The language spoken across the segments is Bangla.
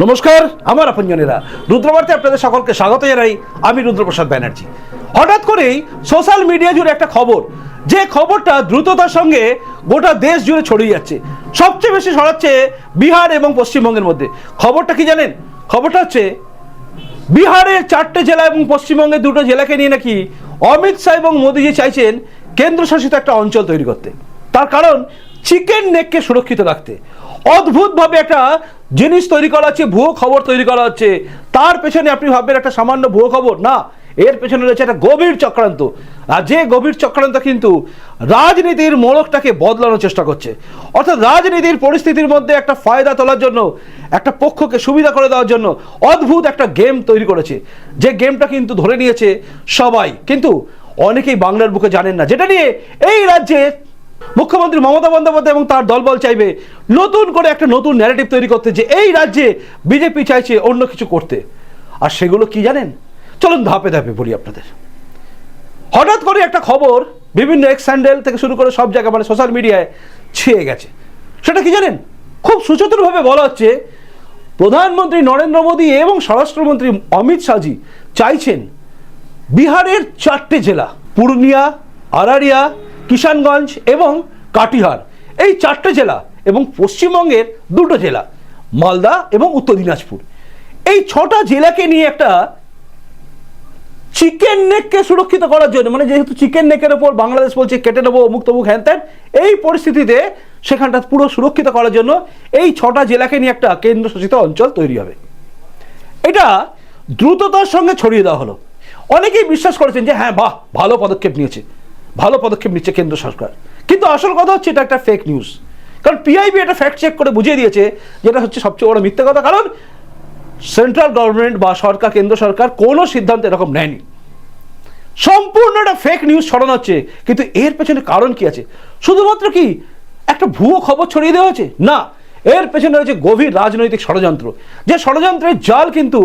নমস্কার আমার আপনজনেরা, রুদ্রবার্তায় আপনাদের সকলকে স্বাগত জানাই। আমি রুদ্রপ্রসাদ ব্যানার্জি। হঠাৎ করেই সোশ্যাল মিডিয়া জুড়ে একটা খবর, যে খবরটা দ্রুততার সঙ্গে গোটা দেশ জুড়ে ছড়িয়ে যাচ্ছে। সবচেয়ে বেশি ছড়াচ্ছে বিহার এবং পশ্চিমবঙ্গের মধ্যে। খবরটা কি জানেন? খবরটা হচ্ছে বিহারের 4টে জেলা এবং পশ্চিমবঙ্গের 2টো জেলাকে নিয়ে নাকি অমিত শাহ এবং মোদীজি চাইছেন কেন্দ্রশাসিত একটা অঞ্চল তৈরি করতে। তার কারণ চিকেন নেককে সুরক্ষিত রাখতে। অদ্ভুতভাবে একটা জিনিস তৈরি করা হচ্ছে, ভুয়ো খবর তৈরি করা হচ্ছে। তার পেছনে আপনি ভাববেন একটা সামান্য ভুয়ো খবর, না, এর পেছনে রয়েছে একটা গভীর চক্রান্ত। আর যে গভীর চক্রান্ত কিন্তু রাজনীতির মোড়কটাকে বদলানোর চেষ্টা করছে। অর্থাৎ রাজনীতির পরিস্থিতির মধ্যে একটা ফায়দা তোলার জন্য, একটা পক্ষকে সুবিধা করে দেওয়ার জন্য অদ্ভুত একটা গেম তৈরি করেছে। যে গেমটা কিন্তু ধরে নিয়েছে সবাই, কিন্তু অনেকেই বাংলার বুকে জানেন না। যেটা নিয়ে এই রাজ্যে মুখ্যমন্ত্রী মমতা বন্দ্যোপাধ্যায় এবং তার দলবল চাইবে নতুন করে একটা নতুন ন্যারেটিভ তৈরি করতে, যে এই রাজ্যে বিজেপি চাইছে অন্য কিছু করতে। আর সেগুলো কি জানেন? চলুন ধাপে ধাপে বলি আপনাদের। হঠাৎ করে একটা খবর বিভিন্ন এক্স হ্যান্ডেল থেকে শুরু করে সব জায়গায়, মানে সোশ্যাল মিডিয়ায় ছেয়ে গেছে। সেটা কি জানেন? খুব সুচতুরভাবে বলা হচ্ছে প্রধানমন্ত্রী নরেন্দ্র মোদী এবং স্বরাষ্ট্রমন্ত্রী অমিত শাহজি চাইছেন বিহারের 4টে জেলা, পূর্ণিয়া, আরারিয়া, কিষানগঞ্জ এবং কাটিহার, এই 4টে জেলা এবং পশ্চিমবঙ্গের 2টো জেলা মালদা এবং উত্তর দিনাজপুর, এই 6টা জেলাকে নিয়ে একটা চিকেন নেককে সুরক্ষিত করার জন্য, মানে যেহেতু চিকেন নেকের ওপর বাংলাদেশ বলছে কেটে নেবো মুখ তমুক হ্যান ত্যান, এই পরিস্থিতিতে সেখানটা পুরো সুরক্ষিত করার জন্য এই 6টা জেলাকে নিয়ে একটা কেন্দ্রশাসিত অঞ্চল তৈরি হবে। এটা দ্রুততার সঙ্গে ছড়িয়ে দেওয়া হলো। অনেকেই বিশ্বাস করেছেন যে হ্যাঁ, বাহ, ভালো পদক্ষেপ নিচ্ছে কেন্দ্র সরকার। কিন্তু আসল কথা হচ্ছে এটা একটা ফেক নিউজ। কারণ পিআইবি এটা ফ্যাক্ট চেক করে বুঝিয়ে দিয়েছে যেটা হচ্ছে সবচেয়ে বড় মিথ্যা কথা। কারণ সেন্ট্রাল গভর্নমেন্ট বা সরকার, কেন্দ্র সরকার কোনো সিদ্ধান্ত এরকম নেয়নি। সম্পূর্ণ একটা ফেক নিউজ ছড়ানো হচ্ছে। কিন্তু এর পেছনে কারণ কি আছে? শুধুমাত্র কি একটা ভুয়ো খবর ছড়িয়ে দেওয়া হচ্ছে? না, এর পেছনে রয়েছে গভীর রাজনৈতিক ষড়যন্ত্র। যে ষড়যন্ত্রের জাল কিন্তু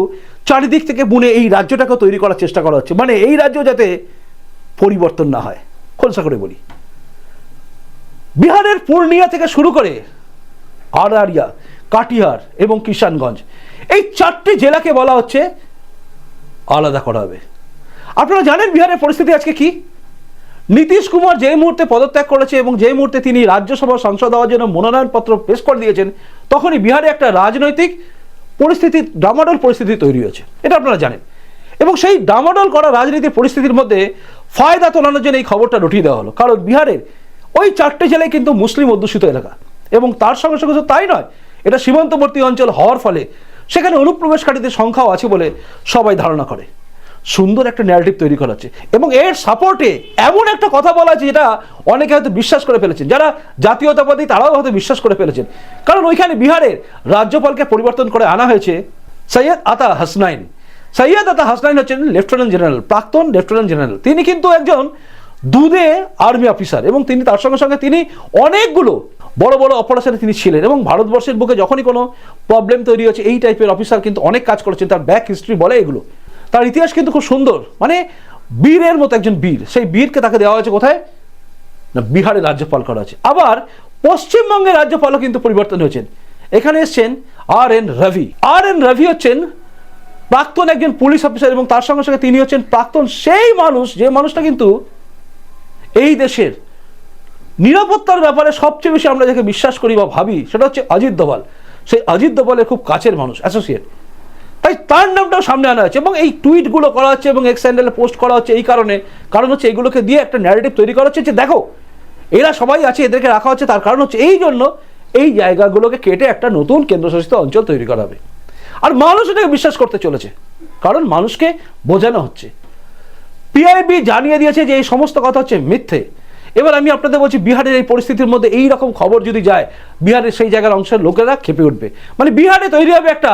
চারিদিক থেকে বুনে এই রাজ্যটাকে তৈরি করার চেষ্টা করা হচ্ছে, মানে এই রাজ্য যাতে পরিবর্তন না হয়। খোলসা করে বলি, বিহারের পূর্ণিয়া থেকে শুরু করে আরারিয়া, কাটিহার এবং কিষানগঞ্জ, এই 4টে জেলাকে বলা হচ্ছে আলাদা করা হবে। আপনারা জানেন বিহারের পরিস্থিতি আজকে কি? নীতিশ কুমার যে মুহূর্তে পদত্যাগ করেছে এবং যে মুহূর্তে তিনি রাজ্যসভার সাংসদ হওয়ার জন্য মনোনয়নপত্র পেশ করে দিয়েছেন, তখনই বিহারে একটা রাজনৈতিক পরিস্থিতি, ডামাডোল পরিস্থিতি তৈরি হয়েছে। এটা আপনারা জানেন। এবং সেই ডামাডোল করা রাজনীতির পরিস্থিতির মধ্যে ফায়দা তোলানোর জন্য এই খবরটা রটিয়ে দেওয়া হলো। কারণ বিহারের ওই 4টে জেলায় কিন্তু মুসলিম অধ্যুষিত এলাকা, এবং তার সঙ্গে সঙ্গে তাই নয়, এটা সীমান্তবর্তী অঞ্চল হওয়ার ফলে সেখানে অনুপ্রবেশকারীদের সংখ্যাও আছে বলে সবাই ধারণা করে। সুন্দর একটা ন্যারেটিভ তৈরি করা হচ্ছে এবং এর সাপোর্টে এমন একটা কথা বলা আছে যেটা অনেকে হয়তো বিশ্বাস করে ফেলেছেন, যারা জাতীয়তাবাদী তারাও হয়তো বিশ্বাস করে ফেলেছেন। কারণ ওইখানে বিহারের রাজ্যপালকে পরিবর্তন করে আনা হয়েছে সৈয়দ আতা হাসনাইন। সৈয়দ আতা হাসনাইন হচ্ছেন লেফটেন্যান্ট জেনারেল, প্রাক্তন লেফটেন্যান্ট জেনারেল। তিনি কিন্তু একজন দুধে আর্মি অফিসার এবং তিনি তার সঙ্গে সঙ্গে তিনি অনেকগুলো বড় বড় অপারেশনে তিনি ছিলেন। এবং ভারতবর্ষের বুকে যখনই কোনো প্রবলেম তৈরি হচ্ছে, এই টাইপের অফিসার কিন্তু অনেক কাজ করেছেন। তার ব্যাক হিস্ট্রি বলে এগুলো। তার ইতিহাস কিন্তু খুব সুন্দর, মানে বীরের মতো একজন বীর। সেই বীরকে তাকে দেওয়া হয়েছে কোথায়? না, বিহারের রাজ্যপাল করা হয়েছে। আবার পশ্চিমবঙ্গের রাজ্যপালও কিন্তু পরিবর্তন হয়েছেন। এখানে এসছেন আর.এন. রবি। আর.এন. রবি হচ্ছেন প্রাক্তন একজন পুলিশ অফিসার এবং তার সঙ্গে সঙ্গে তিনি হচ্ছেন প্রাক্তন সেই মানুষ, যে মানুষটা কিন্তু এই দেশের নিরাপত্তার ব্যাপারে সবচেয়ে বেশি আমরা যাকে বিশ্বাস করি বা ভাবি, সেটা হচ্ছে অজিত দোভাল। সেই অজিত দোভালের খুব কাছের মানুষ, অ্যাসোসিয়েট। তাই তার নামটাও সামনে আনা হচ্ছে এবং এই টুইটগুলো করা হচ্ছে এবং এক্স হ্যান্ডেলে পোস্ট করা হচ্ছে এই কারণ হচ্ছে এগুলোকে দিয়ে একটা ন্যারেটিভ তৈরি করা হচ্ছে যে দেখো এরা সবাই আছে, এদেরকে রাখা হচ্ছে। তার কারণ হচ্ছে এই জন্য এই জায়গাগুলোকে কেটে একটা নতুন কেন্দ্রশাসিত অঞ্চল তৈরি করা হবে। আর মানুষ এটাকে বিশ্বাস করতে চলেছে, কারণ মানুষকে বোঝানো হচ্ছে। পিআইবি জানিয়ে দিয়েছে যে এই সমস্ত কথা হচ্ছে মিথ্যে। এবার আমি আপনাদের বলছি, বিহারের এই পরিস্থিতির মধ্যে এই রকম খবর যদি যায়, বিহারের সেই জায়গার অংশের লোকেরা খেপে উঠবে। মানে বিহারে তৈরি হবে একটা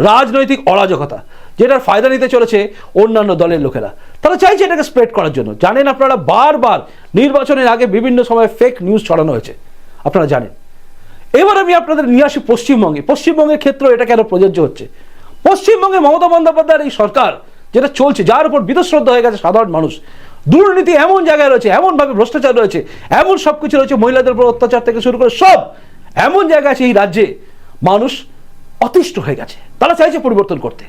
রাজনৈতিক অরাজকতা, যেটার ফায়দা নিতে চলেছে অন্যান্য দলের লোকেরা। তারা চাইছে এটাকে স্প্রেড করার জন্য। জানেন আপনারা, বারবার নির্বাচনের আগে বিভিন্ন সময় ফেক নিউজ ছড়ানো হয়েছে, আপনারা জানেন। এবার আমি আপনাদের নিয়ে আসি পশ্চিমবঙ্গে। পশ্চিমবঙ্গের ক্ষেত্রে এটা কেন প্রযোজ্য হচ্ছে? পশ্চিমবঙ্গে মমতা বন্দ্যোপাধ্যায়ের এই সরকার যেটা চলছে, যার উপর বিতশ্রদ্ধ হয়ে গেছে সাধারণ মানুষ, দুর্নীতি এমন জায়গায় রয়েছে, এমনভাবে ভ্রষ্টাচার রয়েছে, এমন সব কিছু রয়েছে, মহিলাদের উপর অত্যাচার থেকে শুরু করে সব এমন জায়গা আছে এই রাজ্যে, মানুষ অতিষ্ঠ হয়ে গেছে, তারা চাইছে পরিবর্তন করতে।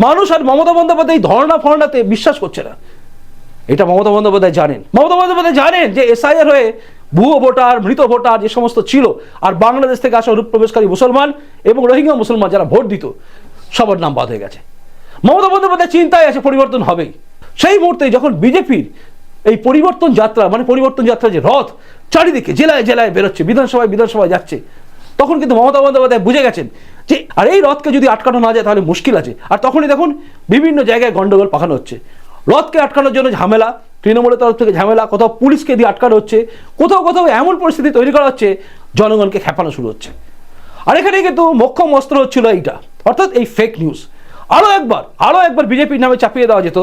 মানুষ আর মমতা বন্দ্যোপাধ্যায় ধর্ণা ফর্ণাতে বিশ্বাস করছে না, এটা মমতা বন্দ্যোপাধ্যায় জানেন। মমতা বন্দ্যোপাধ্যায় জানেন যে এসআইআর হয়ে ভুয়ো ভোটার, মৃত ভোটার যে সমস্ত ছিল, আর বাংলাদেশ থেকে আসা অনুপ্রবেশকারী মুসলমান এবং রোহিঙ্গা মুসলমান যারা ভোট দিত, সবার নাম বাদ হয়ে গেছে। মমতা বন্দ্যোপাধ্যায় চিন্তায় আছে পরিবর্তন হবেই। সেই মুহূর্তে যখন বিজেপির এই পরিবর্তন যাত্রা, মানে পরিবর্তন যাত্রা যে রথ চারিদিকে জেলায় জেলায় বেরোচ্ছে, বিধানসভায় যাচ্ছে, তখন কিন্তু মমতা বন্দ্যোপাধ্যায় বুঝে গেছেন যে আর এই রথকে যদি আটকানো না যায় তাহলে মুশকিল আছে। আর তখনই দেখুন বিভিন্ন জায়গায় গন্ডগোল পাকানো হচ্ছে। রথকে আটকানোর জন্য ঝামেলা, তৃণমূলের তরফ থেকে ঝামেলা, কোথাও পুলিশকে দিয়ে আটকানো হচ্ছে, কোথাও এমন পরিস্থিতি তৈরি করা হচ্ছে জনগণকে খেপানো শুরু হচ্ছে। আর এখানে কিন্তু মোক্ষম অস্ত্র হচ্ছিল এইটা, অর্থাৎ এই ফেক নিউজ। আরও একবার বিজেপির নামে চাপিয়ে দেওয়া যেত,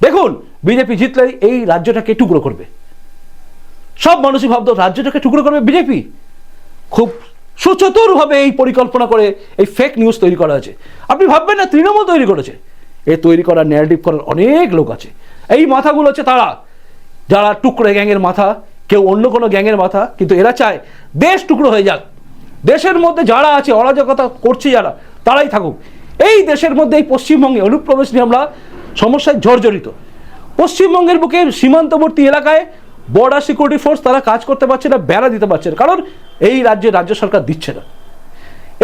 দেখুন বিজেপি জিতলেই এই রাজ্যটাকে টুকরো করবে। সব মানুষই ভাবতো রাজ্যটাকে টুকরো করবে বিজেপি। খুব সুচতুরভাবে এই পরিকল্পনা করে এই ফেক নিউজ তৈরি করা আছে। আপনি ভাববেন না তৃণমূল তৈরি করেছে, এই তৈরি করার ন্যারেটিভ করার অনেক লোক আছে। এই মাথাগুলো হচ্ছে তারা, যারা টুকরো গ্যাংয়ের মাথা, কেউ অন্য কোনো গ্যাংয়ের মাথা, কিন্তু এরা চায় দেশ টুকরো হয়ে যাক। দেশের মধ্যে যারা আছে অরাজকতা করছে যারা, তারাই থাকুক। এই দেশের মধ্যে এই পশ্চিমবঙ্গে অনুপ্রবেশ নিয়ে আমরা সমস্যায় জর্জরিত। পশ্চিমবঙ্গের বুকে সীমান্তবর্তী এলাকায় বর্ডার সিকিউরিটি ফোর্স তারা কাজ করতে পারছে না, বেড়া দিতে পারছে না, কারণ এই রাজ্যে রাজ্য সরকার দিচ্ছে না।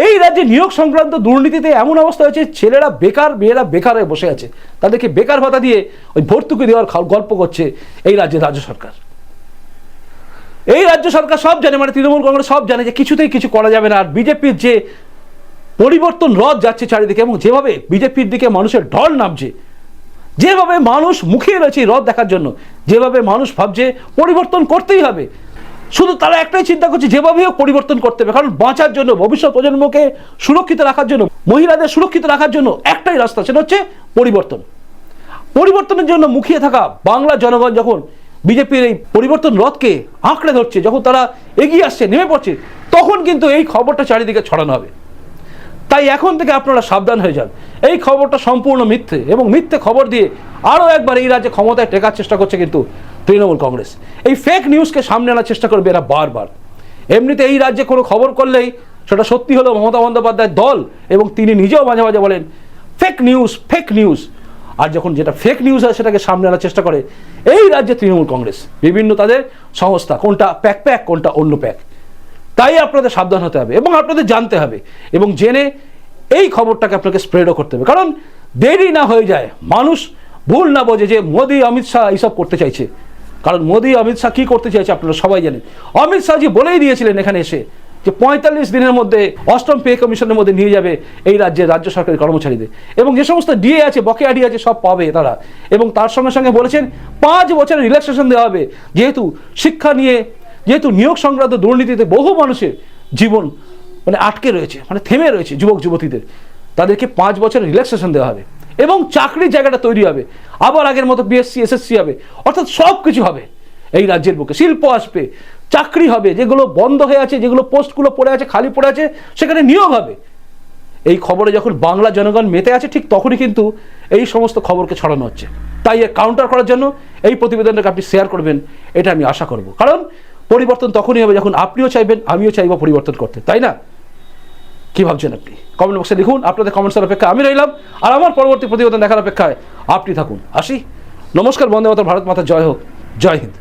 এই রাজ্যে নিয়োগ সংক্রান্ত দুর্নীতিতে এমন অবস্থা হয়েছে, ছেলেরা বেকার, মেয়েরা বেকার হয়ে বসে আছে, তাদেরকে বেকার ভাতা দিয়ে ওই ভর্তুকি দেওয়ার গল্প করছে এই রাজ্যের রাজ্য সরকার। এই রাজ্য সরকার সব জানে, মানে তৃণমূল কংগ্রেস সব জানে যে কিছুতেই কিছু করা যাবে না। আর বিজেপির যে পরিবর্তন রথ যাচ্ছে চারিদিকে, এবং যেভাবে বিজেপির দিকে মানুষের ঢল নামছে, যেভাবে মানুষ মুখিয়ে রয়েছে রথ দেখার জন্য, যেভাবে মানুষ ভাবছে পরিবর্তন করতেই হবে, শুধু তারা একটাই চিন্তা করছে যেভাবে হোক পরিবর্তন করতে হবে, কারণ বাঁচার জন্য, ভবিষ্যৎ প্রজন্মকে সুরক্ষিত রাখার জন্য, মহিলাদের সুরক্ষিত রাখার জন্য একটাই রাস্তা, সেটা হচ্ছে পরিবর্তন। পরিবর্তনের জন্য মুখিয়ে থাকা বাংলা জনগণ যখন বিজেপির এই পরিবর্তন রথকে আঁকড়ে ধরছে, যখন তারা এগিয়ে আসছে, নেমে পড়ছে, তখন কিন্তু এই খবরটা চারিদিকে ছড়ানো হবে। তাই এখন থেকে আপনারা সাবধান হয়ে যান। এই খবরটা সম্পূর্ণ মিথ্যে, এবং মিথ্যে খবর দিয়ে আরও একবার এই রাজ্যে ক্ষমতায় টেকার চেষ্টা করছে কিন্তু তৃণমূল কংগ্রেস। এই ফেক নিউজকে সামনে আনার চেষ্টা করবে এরা বারবার। এমনিতে এই রাজ্যে কোনো খবর করলেই সেটা সত্যি হলো মমতা বন্দ্যোপাধ্যায়ের দল, এবং তিনি নিজেও মাঝে মাঝে বলেন ফেক নিউজ। আর যখন যেটা ফেক নিউজ হয় সেটাকে সামনে আনার চেষ্টা করে এই রাজ্যে তৃণমূল কংগ্রেস, বিভিন্ন তাদের সংস্থা, কোনটা প্যাক কোনটা অন্য প্যাক। তাই আপনাদের সাবধান হতে হবে এবং আপনাদের জানতে হবে, এবং জেনে এই খবরটাকে আপনাকে স্প্রেডও করতে হবে, কারণ দেরি না হয়ে যায়, মানুষ ভুল না বোঝে যে মোদি অমিত শাহ এইসব করতে চাইছে। কারণ মোদি অমিত শাহ কী করতে চাইছে আপনারা সবাই জানেন। অমিত শাহজি বলেই দিয়েছিলেন এখানে এসে যে 45 দিনের মধ্যে অষ্টম পে কমিশনের মধ্যে নিয়ে যাবে এই রাজ্যের রাজ্য সরকারি কর্মচারীদের, এবং যে সমস্ত ডিএ আছে, বকেয়া ডিএ আছে, সব পাবে তারা। এবং তার সঙ্গে সঙ্গে বলেছেন 5 বছরের রিল্যাক্সেশন দেওয়া হবে, যেহেতু শিক্ষা নিয়ে, যেহেতু নিয়োগ সংক্রান্ত দুর্নীতিতে বহু মানুষের জীবন মানে আটকে রয়েছে, মানে থেমে রয়েছে, যুবক যুবতীদের, তাদেরকে 5 বছরের রিল্যাক্সেশন দেওয়া হবে, এবং চাকরির জায়গাটা তৈরি হবে, আবার আগের মতো বিএসসি এসএসসি হবে, অর্থাৎ সব কিছু হবে এই রাজ্যের বুকে। শিল্প আসবে, চাকরি হবে, যেগুলো বন্ধ হয়ে আছে, যেগুলো পোস্টগুলো পড়ে আছে, খালি পড়ে আছে, সেখানে নিয়োগ হবে। এই খবরে যখন বাংলা জনগণ মেতে আছে, ঠিক তখনই কিন্তু এই সমস্ত খবরকে ছড়ানো হচ্ছে। তাই এর কাউন্টার করার জন্য এই প্রতিবেদনটাকে আপনি শেয়ার করবেন, এটা আমি আশা করব, কারণ পরিবর্তন তখনই হবে যখন আপনিও চাইবেন, আমিও চাইব পরিবর্তন করতে, তাই না? কি ভাবছেন আপনি? কমেন্ট বক্সে লিখুন। আপনাদের কমেন্টসের অপেক্ষা আমি রইলাম, আর আমার পরবর্তী প্রতিবেদন দেখার অপেক্ষায় আপনি থাকুন। আসি, নমস্কার, বন্দে মাতরম, ভারত মাতা জয় হোক, জয় হিন্দ।